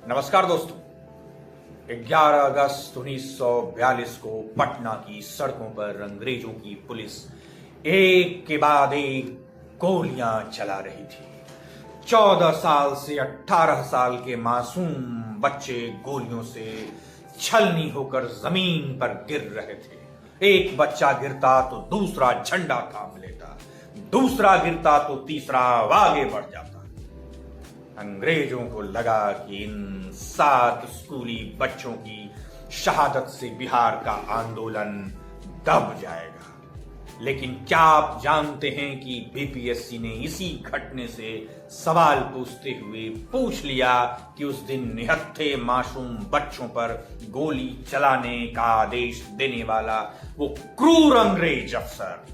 नमस्कार दोस्तों। 11 अगस्त 1942 को पटना की सड़कों पर अंग्रेजों की पुलिस एक के बाद एक गोलियां चला रही थी। 14 साल से 18 साल के मासूम बच्चे गोलियों से छलनी होकर जमीन पर गिर रहे थे। एक बच्चा गिरता तो दूसरा झंडा थाम लेता, दूसरा गिरता तो तीसरा आगे बढ़ जाता। अंग्रेजों को लगा कि इन 7 स्कूली बच्चों की शहादत से बिहार का आंदोलन दब जाएगा। लेकिन क्या आप जानते हैं कि बीपीएससी ने इसी घटने से सवाल पूछते हुए पूछ लिया कि उस दिन निहत्थे मासूम बच्चों पर गोली चलाने का आदेश देने वाला वो क्रूर अंग्रेज अफसर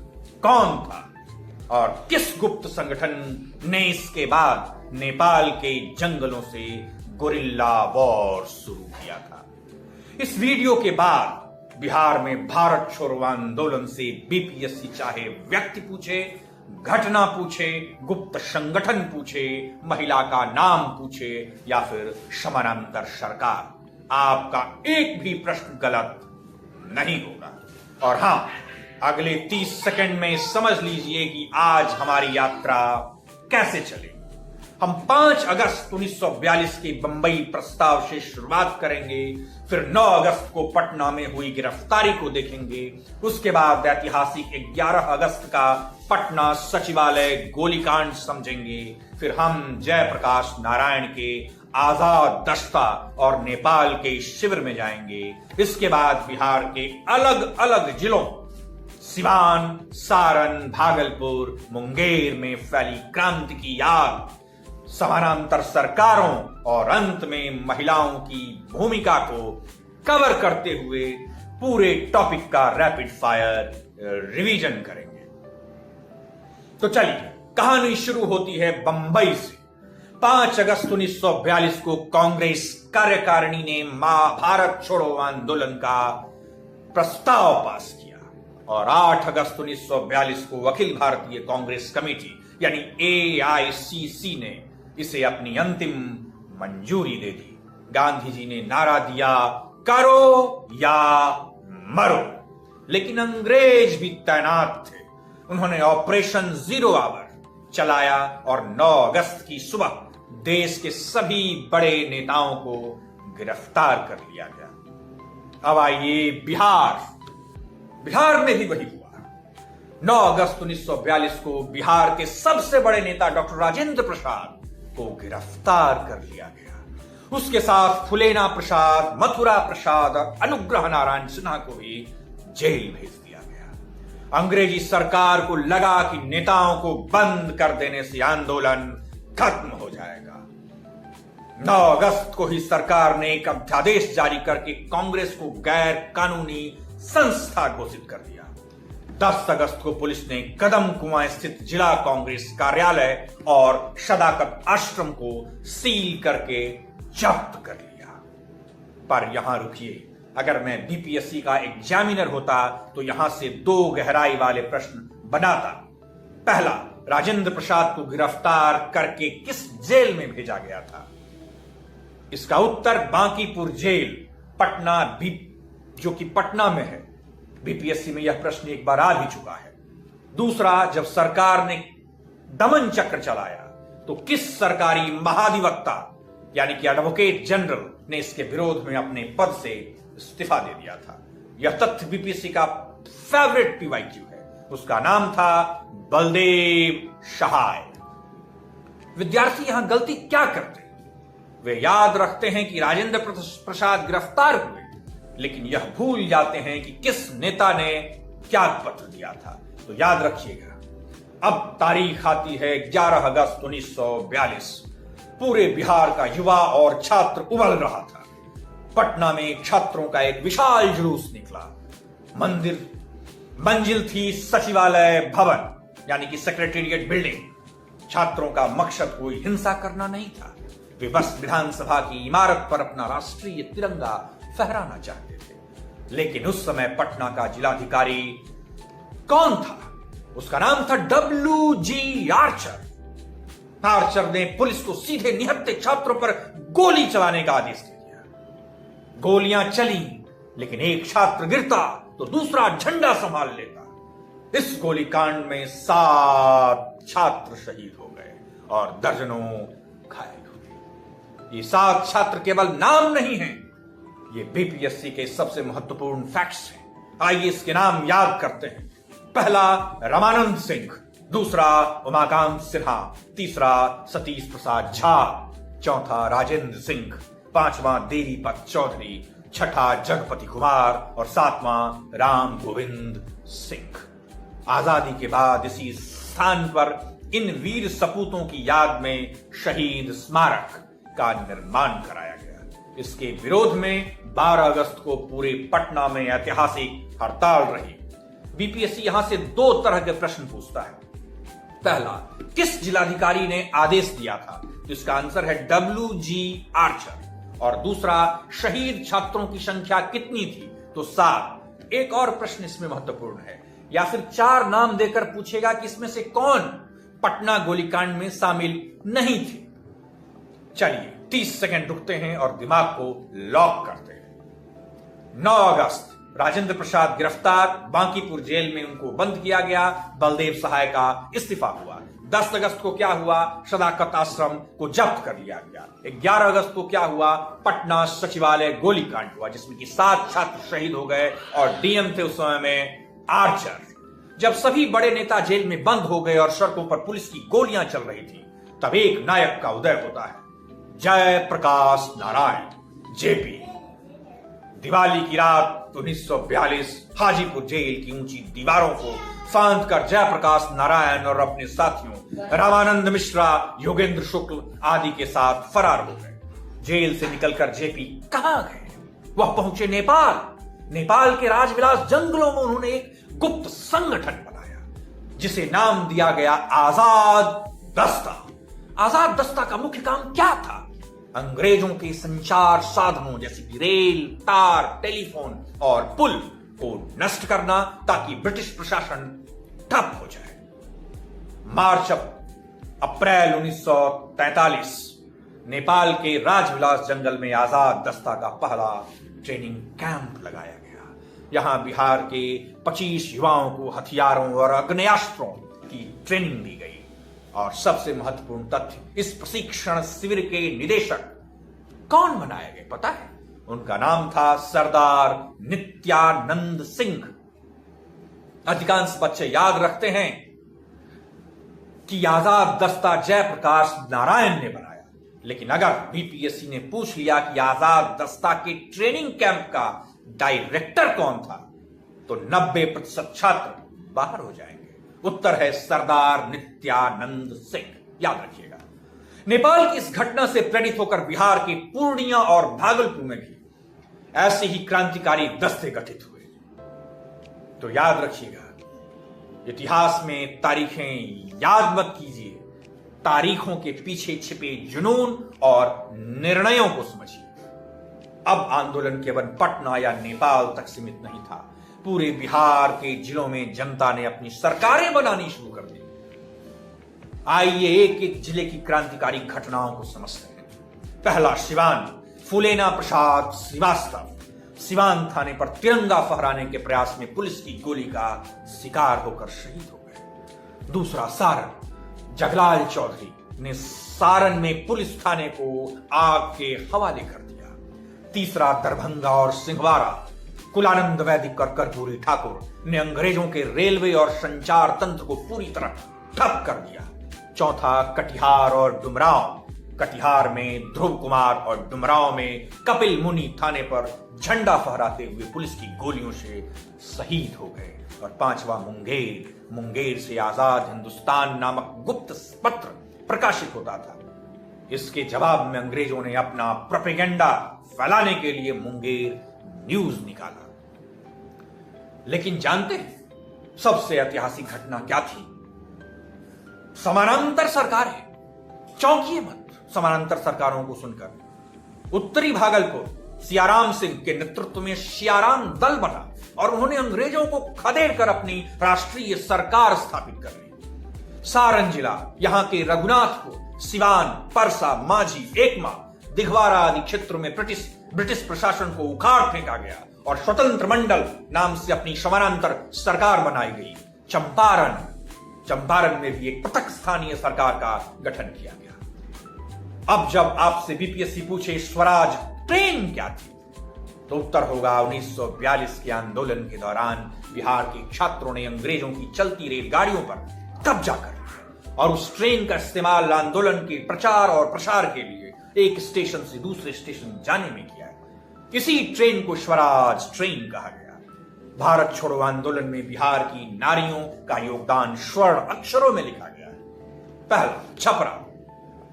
कौन था और किस गुप्त संगठन ने इसके बाद नेपाल के जंगलों से गोरिल्ला वॉर शुरू किया था। इस वीडियो के बाद बिहार में भारत छोड़ो आंदोलन से बीपीएससी चाहे व्यक्ति पूछे, घटना पूछे, गुप्त संगठन पूछे, महिला का नाम पूछे या फिर समानांतर सरकार, आपका एक भी प्रश्न गलत नहीं होगा। और हां, अगले 30 सेकंड में समझ लीजिए कि आज हमारी यात्रा कैसे चलेगी। हम 5 अगस्त 1942 के बंबई प्रस्ताव से शुरुआत करेंगे, फिर 9 अगस्त को पटना में हुई गिरफ्तारी को देखेंगे, उसके बाद ऐतिहासिक 11 अगस्त का पटना सचिवालय गोलीकांड समझेंगे, फिर हम जयप्रकाश नारायण के आजाद दस्ता और नेपाल के शिविर में जाएंगे। इसके बाद बिहार के अलग अलग जिलों सिवान, सारण, भागलपुर, मुंगेर में फैली क्रांति की आग, समानांतर सरकारों और अंत में महिलाओं की भूमिका को कवर करते हुए पूरे टॉपिक का रैपिड फायर रिवीजन करेंगे। तो चलिए, कहानी शुरू होती है बंबई से। 5 अगस्त 1942 को कांग्रेस कार्यकारिणी ने भारत छोड़ो आंदोलन का प्रस्ताव पास किया और 8 अगस्त 1942 को अखिल भारतीय कांग्रेस कमेटी यानी AICC ने इसे अपनी अंतिम मंजूरी दे दी। गांधी जी ने नारा दिया, करो या मरो। लेकिन अंग्रेज भी तैनात थे। उन्होंने ऑपरेशन 0 आवर चलाया और 9 अगस्त की सुबह देश के सभी बड़े नेताओं को गिरफ्तार कर लिया गया। अब आइए बिहार में भी वही हुआ। 9 अगस्त 1942 को बिहार के सबसे बड़े नेता डॉक्टर राजेंद्र प्रसाद को गिरफ्तार कर लिया गया। उसके साथ फुलेना प्रसाद, मथुरा प्रसाद और अनुग्रह नारायण सिन्हा को भी जेल भेज दिया गया। अंग्रेजी सरकार को लगा कि नेताओं को बंद कर देने से आंदोलन खत्म हो जाएगा। 9 अगस्त को ही सरकार ने एक अध्यादेश जारी करके कांग्रेस को गैर कानूनी संस्था घोषित कर दिया। 10 अगस्त को पुलिस ने कदम कुआं स्थित जिला कांग्रेस कार्यालय और सदाकत आश्रम को सील करके जब्त कर लिया। पर यहां रुकिए, अगर मैं बीपीएससी का एग्जामिनर होता तो यहां से 2 गहराई वाले प्रश्न बनाता। पहला, राजेंद्र प्रसाद को गिरफ्तार करके किस जेल में भेजा गया था? इसका उत्तर बांकीपुर जेल, पटना, जो कि पटना में है। बीपीएससी में यह प्रश्न एक बार आ भी चुका है। दूसरा, जब सरकार ने दमन चक्र चलाया तो किस सरकारी महाधिवक्ता यानी कि एडवोकेट जनरल ने इसके विरोध में अपने पद से इस्तीफा दे दिया था? यह तथ्य बीपीएससी का फेवरेट पीवाईक्यू है। उसका नाम था बलदेव सहाय। विद्यार्थी यहां गलती क्या करते हैं? वे याद रखते हैं कि राजेंद्र प्रसाद गिरफ्तार हुए, लेकिन यह भूल जाते हैं कि किस नेता ने त्याग पत्र दिया था। तो याद रखिएगा, अब तारीख आती है 11 अगस्त 1942। पूरे बिहार का युवा और छात्र उबल रहा था। पटना में छात्रों का एक विशाल जुलूस निकला। मंजिल थी सचिवालय भवन यानी कि सेक्रेटेरिएट बिल्डिंग। छात्रों का मकसद कोई हिंसा करना नहीं था। वे बस विधानसभा की इमारत पर अपना राष्ट्रीय तिरंगा फहराना चाहते थे। लेकिन उस समय पटना का जिलाधिकारी कौन था? उसका नाम था WG आर्चर। आर्चर ने पुलिस को सीधे निहत्थे छात्रों पर गोली चलाने का आदेश दे दिया। गोलियां चली, लेकिन एक छात्र गिरता तो दूसरा झंडा संभाल लेता। इस गोलीकांड में 7 छात्र शहीद हो गए और दर्जनों घायल हो गए। ये 7 छात्र केवल नाम नहीं हैं, ये बीपीएससी के सबसे महत्वपूर्ण फैक्ट्स हैं। आइए इसके नाम याद करते हैं। पहला रामानंद सिंह, दूसरा उमाकांत सिन्हा, तीसरा सतीश प्रसाद झा, चौथा राजेंद्र सिंह, पांचवां देवीपत चौधरी, छठा जगपति कुमार और सातवां राम गोविंद सिंह। आजादी के बाद इसी स्थान पर इन वीर सपूतों की याद में शहीद स्मारक का निर्माण कराया गया। इसके विरोध में 12 अगस्त को पूरे पटना में ऐतिहासिक हड़ताल रही। बीपीएससी यहां से 2 तरह के प्रश्न पूछता है। पहला, किस जिलाधिकारी ने आदेश दिया था? तो इसका आंसर है WG आर्चर। और दूसरा, शहीद छात्रों की संख्या कितनी थी? तो 7। एक और प्रश्न इसमें महत्वपूर्ण है, या फिर 4 नाम देकर पूछेगा कि इसमें से कौन पटना गोलीकांड में शामिल नहीं थे। चलिए 30 सेकंड रुकते हैं और दिमाग को लॉक करते हैं। 9 अगस्त राजेंद्र प्रसाद गिरफ्तार, बांकीपुर जेल में उनको बंद किया गया। बलदेव सहाय का इस्तीफा हुआ। 10 अगस्त को क्या हुआ? सदाकत आश्रम को जब्त कर लिया गया। 11 अगस्त को क्या हुआ? पटना सचिवालय गोलीकांड हुआ, जिसमें कि 7 छात्र शहीद हो गए और डीएम थे उस समय में आर्चर। जब सभी बड़े नेता जेल में बंद हो गए और सड़कों पर पुलिस की गोलियां चल रही थी, तब एक नायक का उदय होता है, जयप्रकाश नारायण जेपी। दिवाली की रात 1942 हाजीपुर जेल की ऊंची दीवारों को फांद कर जयप्रकाश नारायण और अपने साथियों रामानंद मिश्रा, योगेंद्र शुक्ल आदि के साथ फरार हो गए। जेल से निकलकर जेपी कहां गए? वह पहुंचे नेपाल। नेपाल के राजविलास जंगलों में उन्होंने एक गुप्त संगठन बनाया, जिसे नाम दिया गया आजाद दस्ता। आजाद दस्ता का मुख्य काम क्या था? अंग्रेजों के संचार साधनों जैसे कि रेल, तार, टेलीफोन और पुल को नष्ट करना, ताकि ब्रिटिश प्रशासन ठप हो जाए। मार्च अप्रैल 1943 नेपाल के राजविलास जंगल में आजाद दस्ता का पहला ट्रेनिंग कैंप लगाया गया। यहां बिहार के 25 युवाओं को हथियारों और आग्नेयास्त्रों की ट्रेनिंग दी गई। और सबसे महत्वपूर्ण तथ्य, इस प्रशिक्षण शिविर के निदेशक कौन बनाए गए पता है? उनका नाम था सरदार नित्यानंद सिंह। अधिकांश बच्चे याद रखते हैं कि आजाद दस्ता जयप्रकाश नारायण ने बनाया, लेकिन अगर बीपीएससी ने पूछ लिया कि आजाद दस्ता के ट्रेनिंग कैंप का डायरेक्टर कौन था, तो 90% छात्र बाहर हो जाएंगे। उत्तर है सरदार नित्यानंद सिंह। याद रखिएगा। नेपाल की इस घटना से प्रेरित होकर बिहार के पूर्णिया और भागलपुर में भी ऐसे ही क्रांतिकारी दस्ते गठित हुए। तो याद रखिएगा, इतिहास में तारीखें याद मत कीजिए, तारीखों के पीछे छिपे जुनून और निर्णयों को समझिए। अब आंदोलन केवल पटना या नेपाल तक सीमित नहीं था। पूरे बिहार के जिलों में जनता ने अपनी सरकारें बनानी शुरू कर दी। आइए एक एक जिले की क्रांतिकारी घटनाओं को समझते हैं। पहला, सिवान, फूलेना प्रसाद श्रीवास्तव सिवान थाने पर तिरंगा फहराने के प्रयास में पुलिस की गोली का शिकार होकर शहीद हो गए। दूसरा, सारण, जगलाल चौधरी ने सारण में पुलिस थाने को आग के हवाले कर दिया। तीसरा, दरभंगा और सिंहवाड़ा, कुलानंद वैदिक और कर्पूरी ठाकुर ने अंग्रेजों के रेलवे और संचार तंत्र को पूरी तरह ठप कर दिया। चौथा, कटिहार और डुमरांव, कटिहार में ध्रुव कुमार और डुमरांव में कपिल मुनि थाने पर झंडा फहराते हुए पुलिस की गोलियों से शहीद हो गए। और पांचवा, मुंगेर, मुंगेर से आजाद हिंदुस्तान नामक गुप्त पत्र प्रकाशित होता था। इसके जवाब में अंग्रेजों ने अपना प्रोपेगेंडा फैलाने के लिए मुंगेर न्यूज निकाला। लेकिन जानते हैं सबसे ऐतिहासिक घटना क्या थी? समानांतर सरकारें। चौंकिए मत समानांतर सरकारों को सुनकर। उत्तरी भागलपुर सियाराम सिंह के नेतृत्व में सियाराम दल बना और उन्होंने अंग्रेजों को खदेड़ कर अपनी राष्ट्रीय सरकार स्थापित कर ली। सारण जिला, यहां के रघुनाथपुर, सिवान, परसा, माझी, एकमा, दिघवारा आदि क्षेत्रों में ब्रिटिश प्रशासन को उखाड़ फेंका गया और स्वतंत्र मंडल नाम से अपनी समानांतर सरकार बनाई गई। चंपारण में भी एक पृथक स्थानीय सरकार का गठन किया गया। अब जब आपसे बीपीएससी पूछे स्वराज ट्रेन क्या थी, तो उत्तर होगा 1942 के आंदोलन के दौरान बिहार के छात्रों ने अंग्रेजों की चलती रेलगाड़ियों पर कब्जा कर लिया और उस ट्रेन का इस्तेमाल आंदोलन के प्रचार और प्रसार के लिए एक स्टेशन से दूसरे स्टेशन जाने में किया। इसी ट्रेन को स्वराज ट्रेन कहा गया। भारत छोड़ो आंदोलन में बिहार की नारियों का योगदान स्वर्ण अक्षरों में लिखा गया है। पहला, छपरा।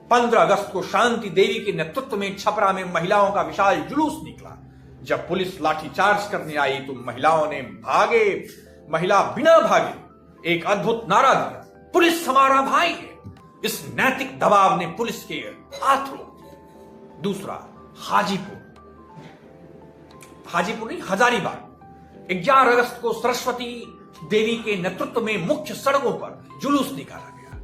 15 अगस्त को शांति देवी के नेतृत्व में छपरा में महिलाओं का विशाल जुलूस निकला। जब पुलिस लाठीचार्ज करने आई तो महिलाओं ने महिला बिना भागे एक अद्भुत नारा दिया, पुलिस हमारा भाई है। इस नैतिक दबाव ने पुलिस के हाथ रोक दिए। दूसरा, हाजीपुर नहीं, हजारीबाग। 11 अगस्त को सरस्वती देवी के नेतृत्व में मुख्य सड़कों पर जुलूस निकाला गया।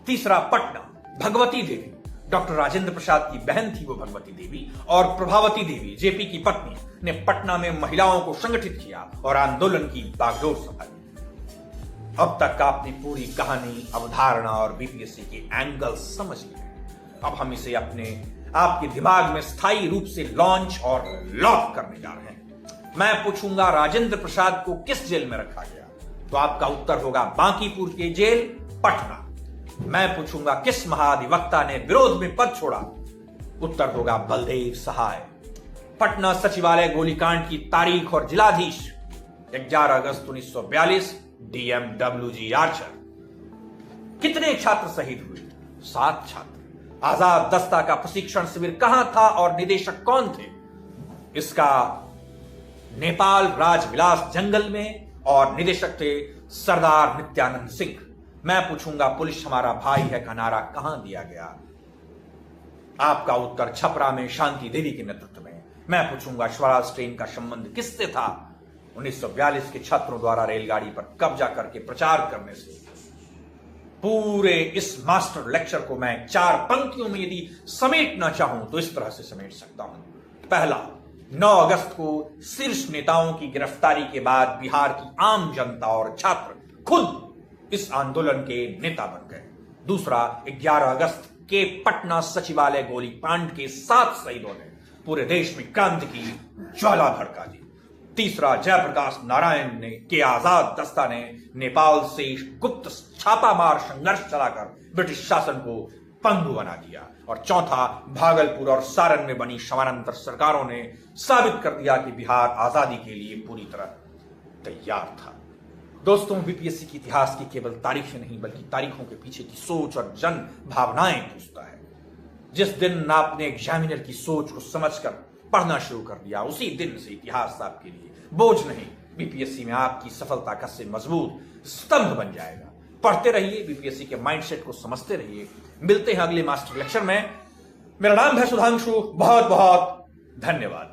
तीसरा, पटना। भगवती देवी, डॉक्टर राजेंद्र प्रसाद की बहन थी वो भगवती देवी, और प्रभावती देवी जेपी की पत्नी ने पटना में महिलाओं को संगठित किया और आंदोलन की बागडोर संभाली। अब तक आपने पूरी कहानी, अवधारणा और बीपीएससी के एंगल समझ लिए। अब हम इसे आपके दिमाग में स्थायी रूप से लॉन्च और लॉक करने जा रहे हैं। मैं पूछूंगा राजेंद्र प्रसाद को किस जेल में रखा गया, तो आपका उत्तर होगा बांकीपुर के जेल, पटना। मैं पूछूंगा किस महाधिवक्ता ने विरोध में पद छोड़ा, उत्तर होगा बलदेव सहाय। पटना सचिवालय गोलीकांड की तारीख और जिलाधीश 11 अगस्त 1942, DMWG आर्चर। कितने छात्र शहीद हुए? 7 छात्र। आजाद दस्ता का प्रशिक्षण शिविर कहां था और निदेशक कौन थे? इसका नेपाल राजविलास जंगल में, और निदेशक थे सरदार नित्यानंद सिंह। मैं पूछूंगा पुलिस हमारा भाई है का नारा कहां दिया गया? आपका उत्तर छपरा में शांति देवी के नेतृत्व में। मैं पूछूंगा स्वराज ट्रेन का संबंध किससे था? 1942 के छात्रों द्वारा रेलगाड़ी पर कब्जा करके प्रचार करने से। पूरे इस मास्टर लेक्चर को मैं 4 पंक्तियों में यदि समेटना चाहूं तो इस तरह से समेट सकता हूं। पहला, 9 अगस्त को शीर्ष नेताओं की गिरफ्तारी के बाद बिहार की आम जनता और छात्र खुद इस आंदोलन के नेता बन गए। दूसरा, 11 अगस्त के पटना सचिवालय गोलीकांड के 7 शहीदों ने पूरे देश में क्रांति की ज्वाला भड़का दी। तीसरा, जयप्रकाश नारायण के आजाद दस्ता ने नेपाल से गुप्त छापामार संघर्ष चलाकर ब्रिटिश शासन को पंगु बना दिया। और चौथा, भागलपुर और सारण में बनी समानांतर सरकारों ने साबित कर दिया कि बिहार आजादी के लिए पूरी तरह तैयार था। दोस्तों, बीपीएससी के इतिहास की केवल तारीखें नहीं बल्कि तारीखों के पीछे की सोच और जन भावनाएं पूछता है। जिस दिन आपने एग्जामिनर की सोच को समझकर पढ़ना शुरू कर दिया, उसी दिन से इतिहास आपके लिए बोझ नहीं, बीपीएससी में आपकी सफलता का से मजबूत स्तंभ बन जाएगा। पढ़ते रहिए, बीपीएससी के माइंडसेट को समझते रहिए। मिलते हैं अगले मास्टर लेक्चर में। मेरा नाम है सुधांशु। बहुत बहुत धन्यवाद।